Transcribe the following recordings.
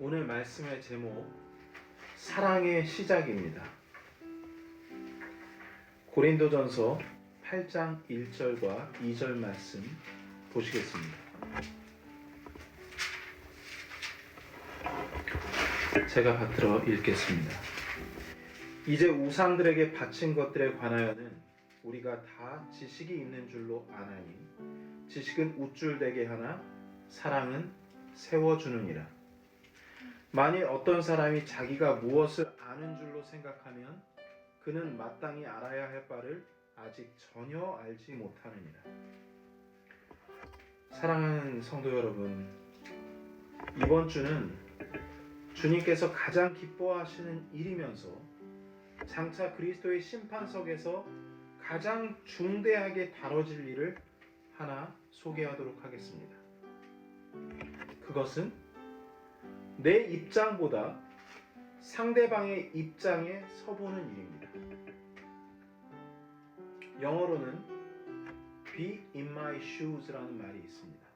오늘 말씀의 제목 사랑의 시작입니다. 고린도전서 8장 1절과 2절 말씀 보시겠습니다. 제가 받들어 읽겠습니다. 이제 우상들에게 바친 것들에 관하여는 우리가 다 지식이 있는 줄로 아나니 지식은 우쭐대게 하나 사랑은 세워주느니라. 만일 어떤 사람이 자기가 무엇을 아는 줄로 생각하면 그는 마땅히 알아야 할 바를 아직 전혀 알지 못하느니라. 사랑하는 성도 여러분, 이번 주는 주님께서 가장 기뻐하시는 일이면서 장차 그리스도의 심판석에서 가장 중대하게 다뤄질 일을 하나 소개하도록 하겠습니다. 그것은 내 입장보다 상대방의 입장에 서보는 일입니다. 영어로는 Be in my shoes라는 말이 있습니다.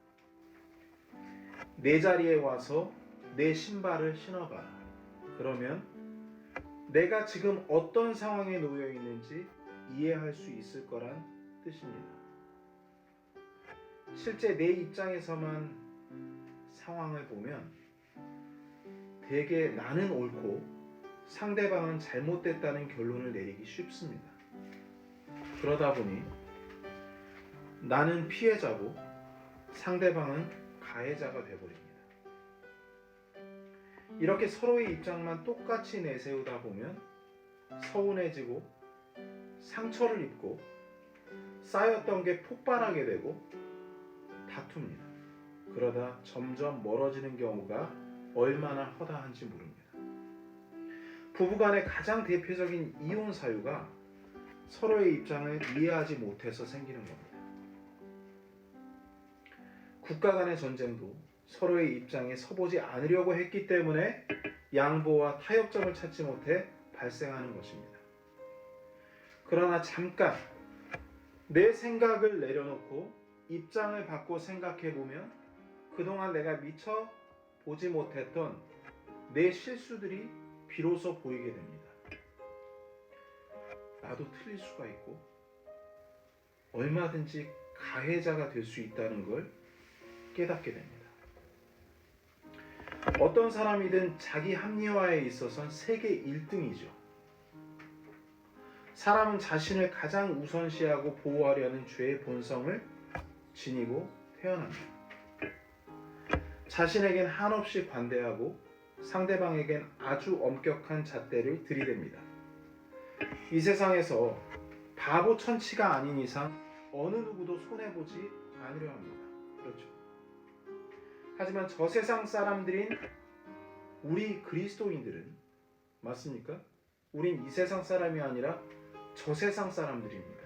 내 자리에 와서 내 신발을 신어봐라. 그러면 내가 지금 어떤 상황에 놓여 있는지 이해할 수 있을 거란 뜻입니다. 실제 내 입장에서만 상황을 보면 대개 나는 옳고 상대방은 잘못됐다는 결론을 내리기 쉽습니다. 그러다 보니 나는 피해자고 상대방은 가해자가 되어버립니다. 이렇게 서로의 입장만 똑같이 내세우다 보면 서운해지고 상처를 입고 쌓였던 게 폭발하게 되고 다툽니다. 그러다 점점 멀어지는 경우가 얼마나 허다한지 모릅니다. 부부간의 가장 대표적인 이혼 사유가 서로의 입장을 이해하지 못해서 생기는 겁니다. 국가 간의 전쟁도 서로의 입장에 서보지 않으려고 했기 때문에 양보와 타협점을 찾지 못해 발생하는 것입니다. 그러나 잠깐 내 생각을 내려놓고 입장을 바꿔 생각해보면 그동안 내가 미처 보지 못했던 내 실수들이 비로소 보이게 됩니다. 나도 틀릴 수가 있고 얼마든지 가해자가 될 수 있다는 걸 깨닫게 됩니다. 어떤 사람이든 자기 합리화에 있어서는 세계 1등이죠. 사람은 자신을 가장 우선시하고 보호하려는 죄의 본성을 지니고 태어납니다. 자신에겐 한없이 관대하고 상대방에겐 아주 엄격한 잣대를 들이댑니다. 이 세상에서 바보 천치가 아닌 이상 어느 누구도 손해보지 않으려 합니다. 그렇죠. 하지만 저 세상 사람들인 우리 그리스도인들은 맞습니까? 우린 이 세상 사람이 아니라 저 세상 사람들입니다.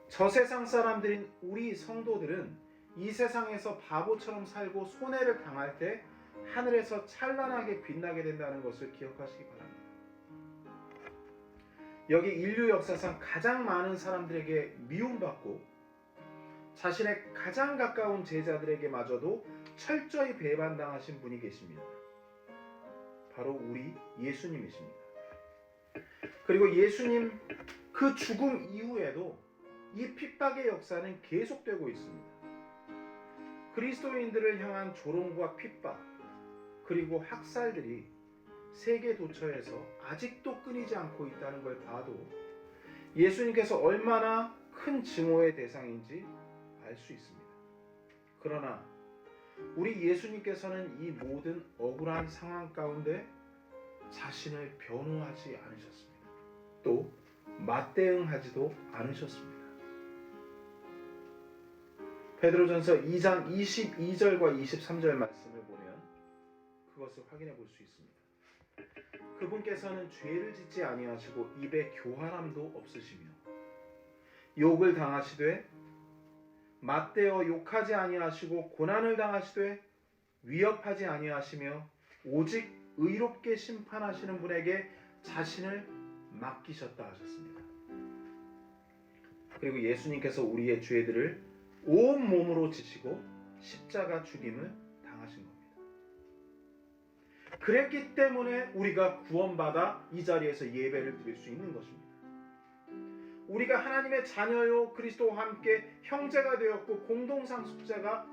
저 세상 사람들인 우리 성도들은 이 세상에서 바보처럼 살고 손해를 당할 때 하늘에서 찬란하게 빛나게 된다는 것을 기억하시기 바랍니다. 여기 인류 역사상 가장 많은 사람들에게 미움받고 자신의 가장 가까운 제자들에게마저도 철저히 배반당하신 분이 계십니다. 바로 우리 예수님이십니다. 그리고 예수님 그 죽음 이후에도 이 핍박의 역사는 계속되고 있습니다. 그리스도인들을 향한 조롱과 핍박 그리고 학살들이 세계 도처에서 아직도 끊이지 않고 있다는 걸 봐도 예수님께서 얼마나 큰 증오의 대상인지 알 수 있습니다. 그러나 우리 예수님께서는 이 모든 억울한 상황 가운데 자신을 변호하지 않으셨습니다. 또 맞대응하지도 않으셨습니다. 베드로전서 2장 22절과 23절 말씀을 보면 그것을 확인해 볼 수 있습니다. 그분께서는 죄를 짓지 아니하시고 입에 교활함도 없으시며 욕을 당하시되 맞대어 욕하지 아니하시고 고난을 당하시되 위협하지 아니하시며 오직 의롭게 심판하시는 분에게 자신을 맡기셨다 하셨습니다. 그리고 예수님께서 우리의 죄들을 온 몸으로 지시고 십자가 죽임을 당하신 겁니다. 그랬기 때문에 우리가 구원받아 이 자리에서 예배를 드릴 수 있는 것입니다. 우리가 하나님의 자녀요 그리스도와 함께 형제가 되었고 공동상속자가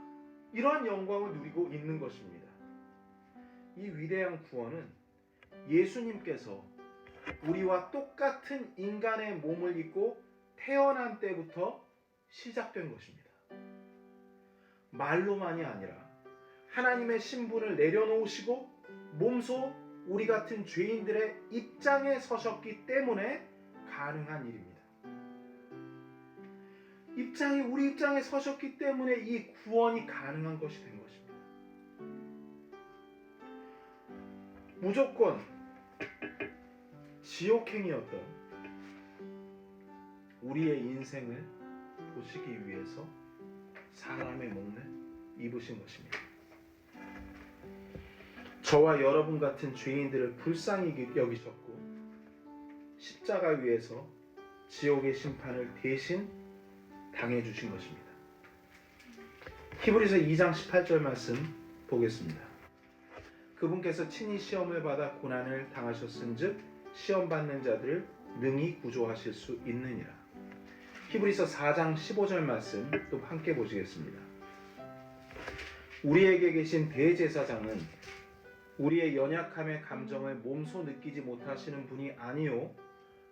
이러한 영광을 누리고 있는 것입니다. 이 위대한 구원은 예수님께서 우리와 똑같은 인간의 몸을 입고 태어난 때부터 시작된 것입니다. 말로만이 아니라 하나님의 신분을 내려놓으시고 몸소 우리 같은 죄인들의 입장에 서셨기 때문에 가능한 일입니다. 우리 입장에 서셨기 때문에 이 구원이 가능한 것이 된 것입니다. 무조건 지옥행이었던 우리의 인생을 보시기 위해서 사람의 몸을 입으신 것입니다. 저와 여러분 같은 죄인들을 불쌍히 여기셨고 십자가 위에서 지옥의 심판을 대신 당해주신 것입니다. 히브리서 2장 18절 말씀 보겠습니다. 그분께서 친히 시험을 받아 고난을 당하셨은즉 시험 받는 자들을 능히 구조하실 수 있느니라. 히브리서 4장 15절 말씀 또 함께 보시겠습니다. 우리에게 계신 대제사장은 우리의 연약함의 감정을 몸소 느끼지 못하시는 분이 아니요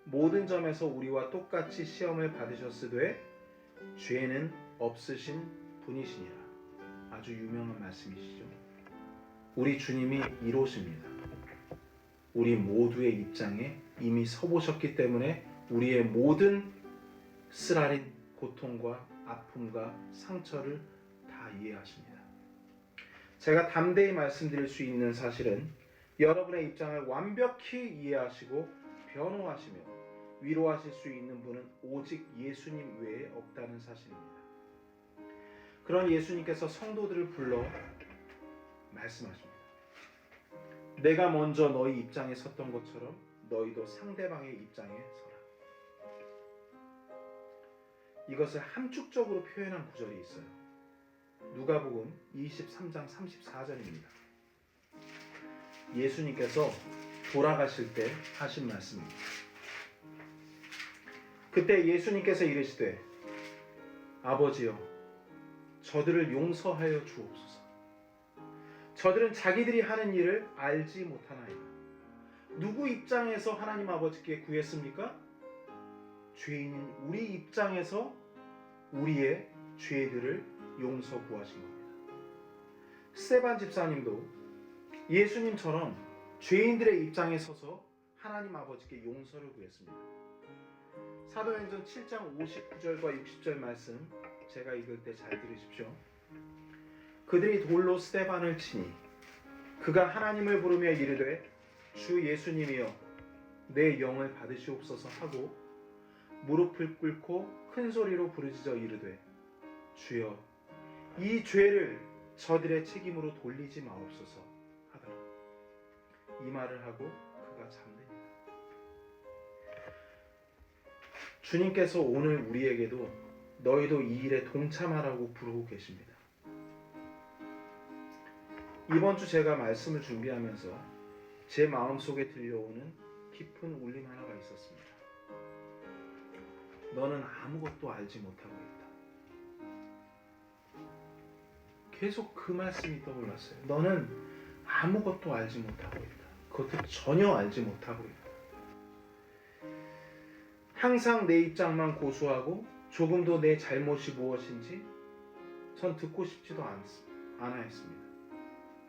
모든 점에서 우리와 똑같이 시험을 받으셨으되 죄는 없으신 분이시니라. 아주 유명한 말씀이시죠. 우리 주님이 이로십니다. 우리 모두의 입장에 이미 서보셨기 때문에 우리의 모든 쓰라린 고통과 아픔과 상처를 다 이해하십니다. 제가 담대히 말씀드릴 수 있는 사실은 여러분의 입장을 완벽히 이해하시고 변호하시며 위로하실 수 있는 분은 오직 예수님 외에 없다는 사실입니다. 그런 예수님께서 성도들을 불러 말씀하십니다. 내가 먼저 너희 입장에 섰던 것처럼 너희도 상대방의 입장에 서라. 이것을 함축적으로 표현한 구절이 있어요. 누가복음 23장 34절입니다. 예수님께서 돌아가실 때 하신 말씀입니다. 그때 예수님께서 이르시되 아버지여 저들을 용서하여 주옵소서. 저들은 자기들이 하는 일을 알지 못하나이다. 누구 입장에서 하나님 아버지께 구했습니까? 죄인인 우리 입장에서 우리의 죄들을 용서 구하신 겁니다. 스데반 집사님도 예수님처럼 죄인들의 입장에 서서 하나님 아버지께 용서를 구했습니다. 사도행전 7장 59절과 60절 말씀 제가 읽을 때 잘 들으십시오. 그들이 돌로 스데반을 치니 그가 하나님을 부르며 이르되 주 예수님이여 내 영을 받으시옵소서 하고 무릎을 꿇고 큰 소리로 부르짖어 이르되 주여 이 죄를 저들의 책임으로 돌리지 마옵소서 하더라. 이 말을 하고 그가 잠듭니다. 주님께서 오늘 우리에게도 너희도 이 일에 동참하라고 부르고 계십니다. 이번 주 제가 말씀을 준비하면서 제 마음속에 들려오는 깊은 울림 하나가 있었습니다. 너는 아무것도 알지 못하고 있다. 계속 그 말씀이 떠올랐어요. 너는 아무것도 알지 못하고 있다. 그것도 전혀 알지 못하고 있다. 항상 내 입장만 고수하고 조금도 내 잘못이 무엇인지 전 듣고 싶지도 않아 했습니다.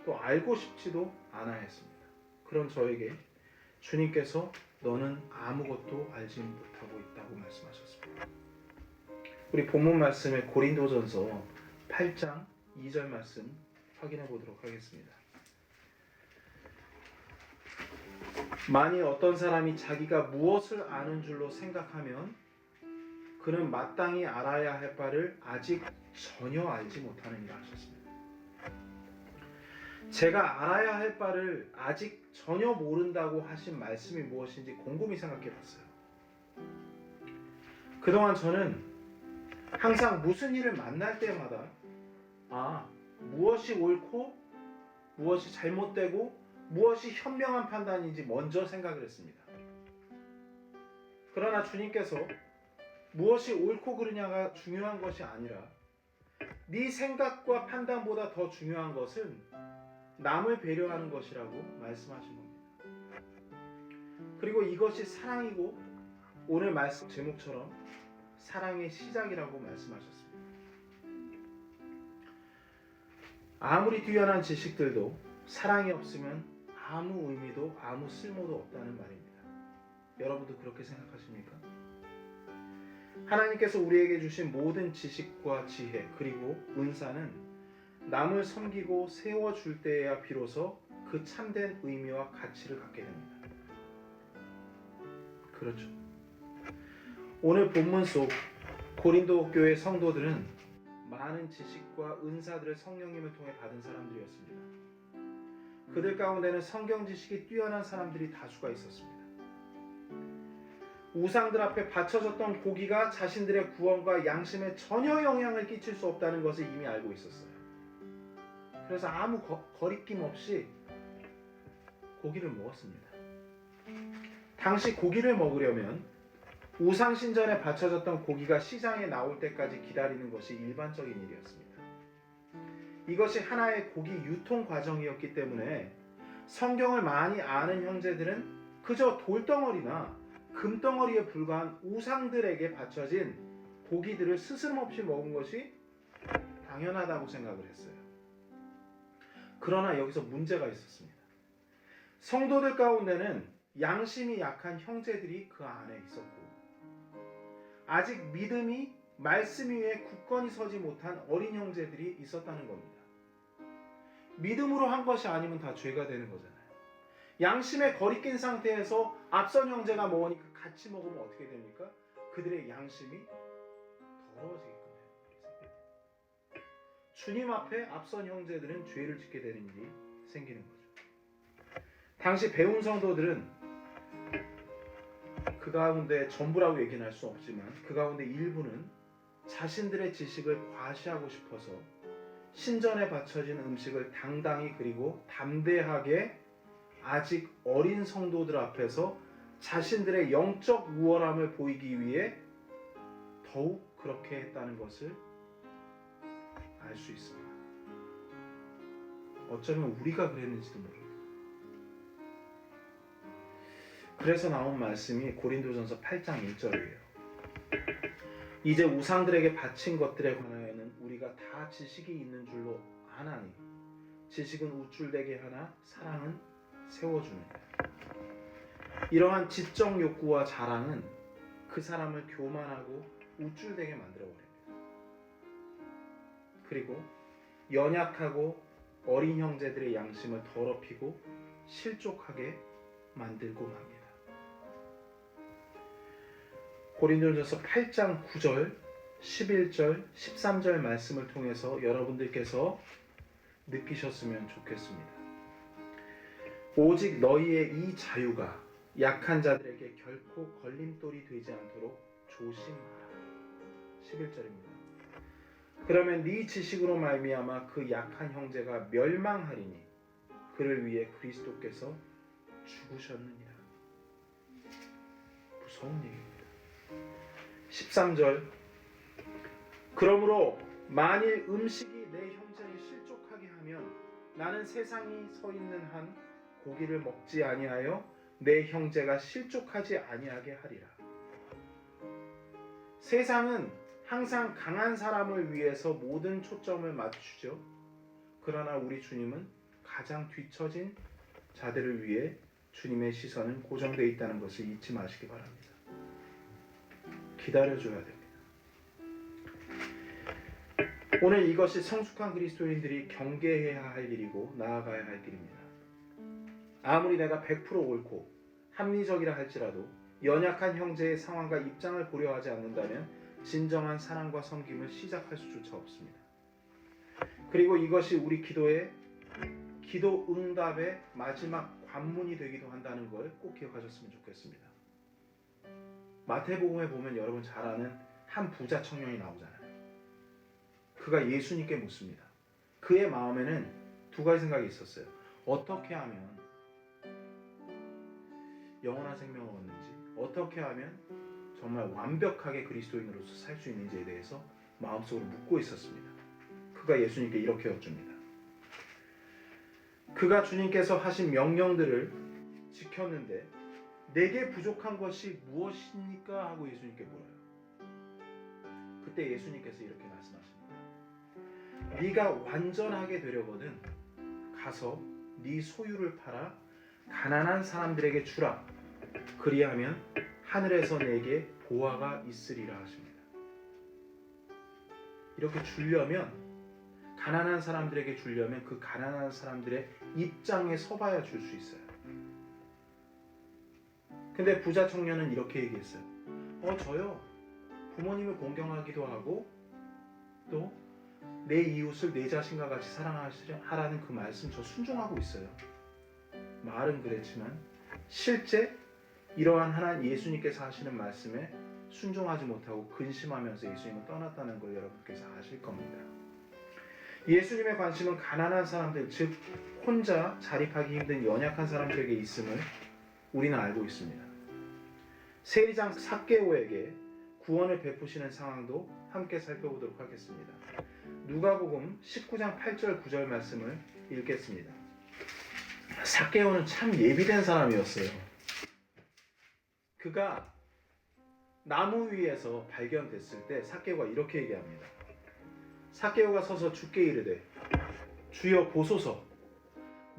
또 알고 싶지도 않아 했습니다. 그런 저에게 주님께서 너는 아무것도 알지 못하고 있다고 말씀하셨습니다. 우리 본문 말씀의 고린도전서 8장 2절 말씀 확인해 보도록 하겠습니다. 만일 어떤 사람이 자기가 무엇을 아는 줄로 생각하면 그는 마땅히 알아야 할 바를 아직 전혀 알지 못하느니라 하셨습니다. 제가 알아야 할 바를 아직 전혀 모른다고 하신 말씀이 무엇인지 곰곰이 생각해 봤어요. 그동안 저는 항상 무슨 일을 만날 때마다 무엇이 옳고 무엇이 잘못되고 무엇이 현명한 판단인지 먼저 생각을 했습니다. 그러나 주님께서 무엇이 옳고 그르냐가 중요한 것이 아니라 네 생각과 판단보다 더 중요한 것은 남을 배려하는 것이라고 말씀하신 겁니다. 그리고 이것이 사랑이고 오늘 말씀 제목처럼 사랑의 시작이라고 말씀하셨습니다. 아무리 뛰어난 지식들도 사랑이 없으면 아무 의미도 아무 쓸모도 없다는 말입니다. 여러분도 그렇게 생각하십니까? 하나님께서 우리에게 주신 모든 지식과 지혜 그리고 은사는 남을 섬기고 세워줄 때에야 비로소 그 참된 의미와 가치를 갖게 됩니다. 그렇죠. 오늘 본문 속 고린도 교회 성도들은 많은 지식과 은사들을 성령님을 통해 받은 사람들이었습니다. 그들 가운데는 성경 지식이 뛰어난 사람들이 다수가 있었습니다. 우상들 앞에 바쳐졌던 고기가 자신들의 구원과 양심에 전혀 영향을 끼칠 수 없다는 것을 이미 알고 있었어요. 그래서 아무 거리낌 없이 고기를 먹었습니다. 당시 고기를 먹으려면 우상신전에 바쳐졌던 고기가 시장에 나올 때까지 기다리는 것이 일반적인 일이었습니다. 이것이 하나의 고기 유통 과정이었기 때문에 성경을 많이 아는 형제들은 그저 돌덩어리나 금덩어리에 불과한 우상들에게 바쳐진 고기들을 스스럼없이 먹은 것이 당연하다고 생각을 했어요. 그러나 여기서 문제가 있었습니다. 성도들 가운데는 양심이 약한 형제들이 그 안에 있었고 아직 믿음이 말씀 위에 굳건히 서지 못한 어린 형제들이 있었다는 겁니다. 믿음으로 한 것이 아니면 다 죄가 되는 거잖아요. 양심에 거리낀 상태에서 앞선 형제가 먹으니까 같이 먹으면 어떻게 됩니까? 그들의 양심이 더러워지게끔 됩니다. 주님 앞에 앞선 형제들은 죄를 짓게 되는 일이 생기는 거죠. 당시 배운 성도들은 그 가운데 전부라고 얘기는 할 수 없지만 그 가운데 일부는 자신들의 지식을 과시하고 싶어서 신전에 바쳐진 음식을 당당히 그리고 담대하게 아직 어린 성도들 앞에서 자신들의 영적 우월함을 보이기 위해 더욱 그렇게 했다는 것을 알 수 있습니다. 어쩌면 우리가 그랬는지도 모릅니다. 그래서 나온 말씀이 고린도전서 8장 1절이에요. 이제 우상들에게 바친 것들에 관하여는 우리가 다 지식이 있는 줄로 아나니 지식은 우쭐되게 하나 사랑은 세워주느니라. 이러한 지적 욕구와 자랑은 그 사람을 교만하고 우쭐되게 만들어버립니다. 그리고 연약하고 어린 형제들의 양심을 더럽히고 실족하게 만들고 맙니다. 고린도전서 8장 9절, 11절, 13절 말씀을 통해서 여러분들께서 느끼셨으면 좋겠습니다. 오직 너희의 이 자유가 약한 자들에게 결코 걸림돌이 되지 않도록 조심하라. 11절입니다. 그러면 네 지식으로 말미암아 그 약한 형제가 멸망하리니 그를 위해 그리스도께서 죽으셨느니라. 무서운 얘기입니다. 13절 그러므로 만일 음식이 내 형제를 실족하게 하면 나는 세상이 서 있는 한 고기를 먹지 아니하여 내 형제가 실족하지 아니하게 하리라. 세상은 항상 강한 사람을 위해서 모든 초점을 맞추죠. 그러나 우리 주님은 가장 뒤처진 자들을 위해 주님의 시선은 고정되어 있다는 것을 잊지 마시기 바랍니다. 기다려줘야 됩니다. 오늘 이것이 성숙한 그리스도인들이 경계해야 할 일이고 나아가야 할 길입니다. 아무리 내가 100% 옳고 합리적이라 할지라도 연약한 형제의 상황과 입장을 고려하지 않는다면 진정한 사랑과 섬김을 시작할 수조차 없습니다. 그리고 이것이 우리 기도의 기도 응답의 마지막 관문이 되기도 한다는 걸 꼭 기억하셨으면 좋겠습니다. 마태복음에 보면 여러분 잘 아는 한 부자 청년이 나오잖아요. 그가 예수님께 묻습니다. 그의 마음에는 두 가지 생각이 있었어요. 어떻게 하면 영원한 생명을 얻는지, 어떻게 하면 정말 완벽하게 그리스도인으로서 살 수 있는지에 대해서 마음속으로 묻고 있었습니다. 그가 예수님께 이렇게 여쭙니다. 그가 주님께서 하신 명령들을 지켰는데 내게 부족한 것이 무엇입니까? 하고 예수님께 물어요. 그때 예수님께서 이렇게 말씀하십니다. 네가 완전하게 되려거든 가서 네 소유를 팔아 가난한 사람들에게 주라. 그리하면 하늘에서 내게 보화가 있으리라 하십니다. 이렇게 주려면, 가난한 사람들에게 주려면 그 가난한 사람들의 입장에 서봐야 줄 수 있어요. 근데 부자 청년은 이렇게 얘기했어요. 저요 부모님을 공경하기도 하고 또 내 이웃을 내 자신과 같이 사랑하라는 그 말씀 저 순종하고 있어요. 말은 그랬지만 실제 이러한 하나님 예수님께서 하시는 말씀에 순종하지 못하고 근심하면서 예수님은 떠났다는 걸 여러분께서 아실 겁니다. 예수님의 관심은 가난한 사람들, 즉 혼자 자립하기 힘든 연약한 사람들에게 있음을 우리는 알고 있습니다. 세리장 삭개오에게 구원을 베푸시는 상황도 함께 살펴보도록 하겠습니다. 누가복음 19장 8절 9절 말씀을 읽겠습니다. 삭개오는 참 예비된 사람이었어요. 그가 나무 위에서 발견됐을 때 삭개오가 이렇게 얘기합니다. 삭개오가 서서 주께 이르되 주여 보소서,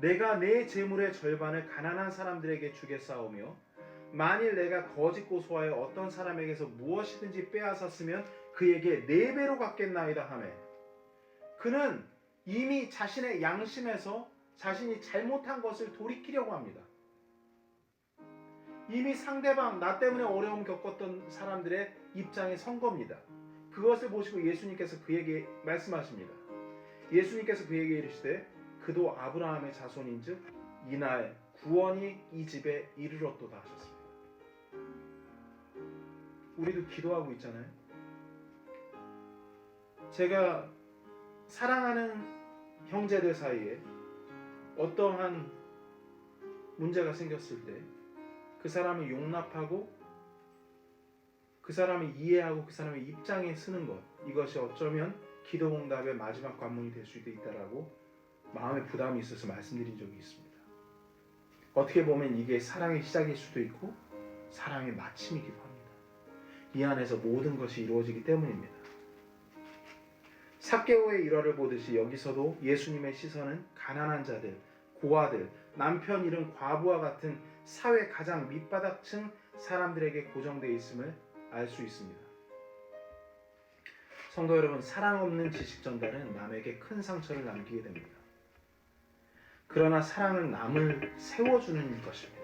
내가 내 재물의 절반을 가난한 사람들에게 주겠사오며 만일 내가 거짓 고소하여 어떤 사람에게서 무엇이든지 빼앗았으면 그에게 4배로 갚겠나이다 하매, 그는 이미 자신의 양심에서 자신이 잘못한 것을 돌이키려고 합니다. 이미 상대방, 나 때문에 어려움 겪었던 사람들의 입장에 선 겁니다. 그것을 보시고 예수님께서 그에게 말씀하십니다. 예수님께서 그에게 이르시되 그도 아브라함의 자손인즉 이날 구원이 이 집에 이르렀도다 하셨습니다. 우리도 기도하고 있잖아요. 제가 사랑하는 형제들 사이에 어떠한 문제가 생겼을 때 그 사람을 용납하고 그 사람을 이해하고 그 사람의 입장에 서는 것, 이것이 어쩌면 기도응답의 마지막 관문이 될 수도 있다라고 마음의 부담이 있어서 말씀드린 적이 있습니다. 어떻게 보면 이게 사랑의 시작일 수도 있고 사랑의 마침이기도 합니다. 이 안에서 모든 것이 이루어지기 때문입니다. 삭개오의 일화를 보듯이 여기서도 예수님의 시선은 가난한 자들, 고아들, 남편 잃은 과부와 같은 사회 가장 밑바닥층 사람들에게 고정되어 있음을 알 수 있습니다. 성도 여러분, 사랑 없는 지식 전달은 남에게 큰 상처를 남기게 됩니다. 그러나 사랑은 남을 세워주는 것입니다.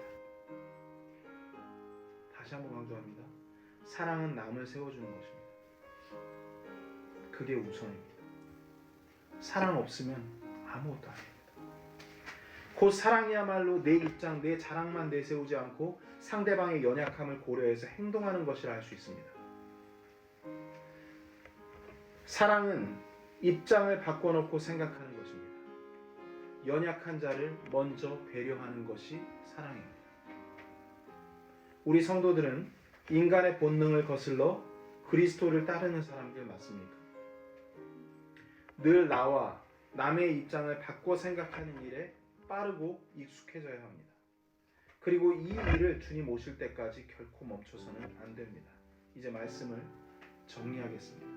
다시 한번 강조합니다. 사랑은 남을 세워주는 것입니다. 그게 우선입니다. 사랑 없으면 아무것도 아닙니다. 곧 사랑이야말로 내 입장, 내 자랑만 내세우지 않고 상대방의 연약함을 고려해서 행동하는 것이라 할 수 있습니다. 사랑은 입장을 바꿔놓고 생각하는 것입니다. 연약한 자를 먼저 배려하는 것이 사랑입니다. 우리 성도들은 인간의 본능을 거슬러 그리스도를 따르는 사람들 맞습니까? 늘 나와 남의 입장을 바꿔 생각하는 일에 빠르고 익숙해져야 합니다. 그리고 이 일을 주님 오실 때까지 결코 멈춰서는 안 됩니다. 이제 말씀을 정리하겠습니다.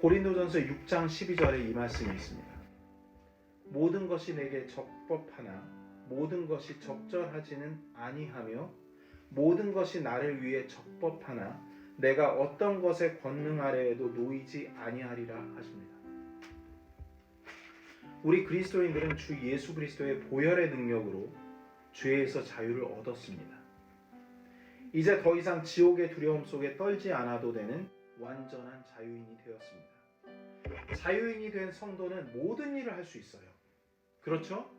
고린도전서 6장 12절에 이 말씀이 있습니다. 모든 것이 내게 적법하나 모든 것이 적절하지는 아니하며 모든 것이 나를 위해 적법하나 내가 어떤 것에 권능하려 해도 놓이지 아니하리라 하십니다. 우리 그리스도인들은 주 예수 그리스도의 보혈의 능력으로 죄에서 자유를 얻었습니다. 이제 더 이상 지옥의 두려움 속에 떨지 않아도 되는 완전한 자유인이 되었습니다. 자유인이 된 성도는 모든 일을 할 수 있어요. 그렇죠?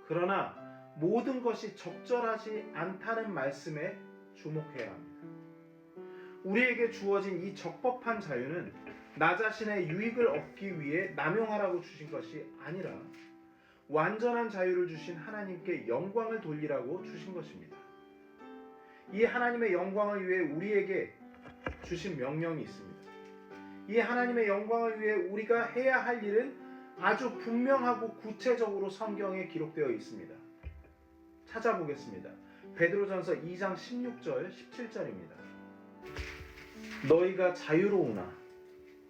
그러나 모든 것이 적절하지 않다는 말씀에 주목해야 합니다. 우리에게 주어진 이 적법한 자유는 나 자신의 유익을 얻기 위해 남용하라고 주신 것이 아니라 완전한 자유를 주신 하나님께 영광을 돌리라고 주신 것입니다. 이 하나님의 영광을 위해 우리에게 주신 명령이 있습니다. 이 하나님의 영광을 위해 우리가 해야 할 일은 아주 분명하고 구체적으로 성경에 기록되어 있습니다. 찾아보겠습니다. 베드로전서 2장 16절 17절입니다. 너희가 자유로우나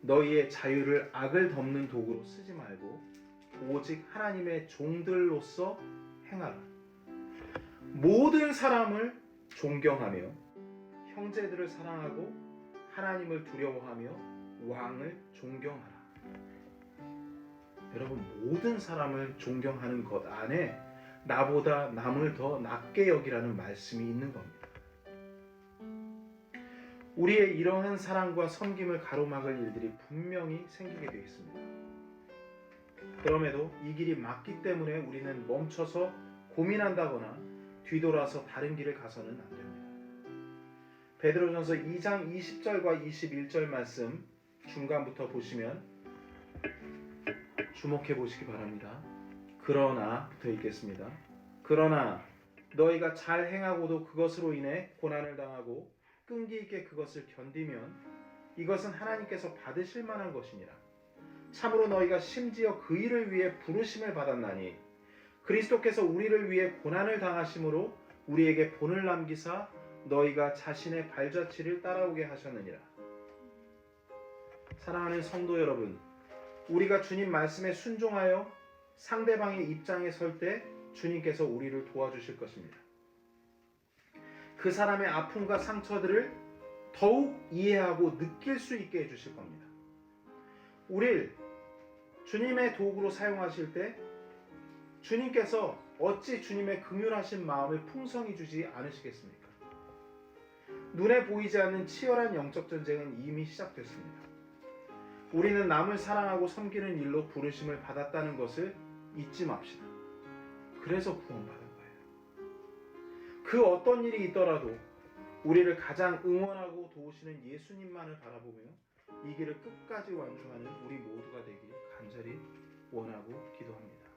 너희의 자유를 악을 덮는 도구로 쓰지 말고 오직 하나님의 종들로서 행하라. 모든 사람을 존경하며 형제들을 사랑하고 하나님을 두려워하며 왕을 존경하라. 여러분, 모든 사람을 존경하는 것 안에 나보다 남을 더 낮게 여기라는 말씀이 있는 겁니다. 우리의 이러한 사랑과 섬김을 가로막을 일들이 분명히 생기게 되어 있습니다. 그럼에도 이 길이 맞기 때문에 우리는 멈춰서 고민한다거나 뒤돌아서 다른 길을 가서는 안 됩니다. 베드로전서 2장 20절과 21절 말씀 중간부터 보시면 주목해 보시기 바랍니다. 그러나부터 읽겠습니다. 그러나 너희가 잘 행하고도 그것으로 인해 고난을 당하고 끈기 있게 그것을 견디면 이것은 하나님께서 받으실 만한 것이니라. 참으로 너희가 심지어 그 일을 위해 부르심을 받았나니 그리스도께서 우리를 위해 고난을 당하심으로 우리에게 본을 남기사 너희가 자신의 발자취를 따라오게 하셨느니라. 사랑하는 성도 여러분, 우리가 주님 말씀에 순종하여 상대방의 입장에 설 때 주님께서 우리를 도와주실 것입니다. 그 사람의 아픔과 상처들을 더욱 이해하고 느낄 수 있게 해주실 겁니다. 우리를 주님의 도구로 사용하실 때 주님께서 어찌 주님의 긍휼하신 마음을 풍성히 주지 않으시겠습니까? 눈에 보이지 않는 치열한 영적 전쟁은 이미 시작됐습니다. 우리는 남을 사랑하고 섬기는 일로 부르심을 받았다는 것을 잊지 맙시다. 그래서 구원받은 거예요. 그 어떤 일이 있더라도 우리를 가장 응원하고 도우시는 예수님만을 바라보며 이 길을 끝까지 완주하는 우리 모두가 되길 간절히 원하고 기도합니다.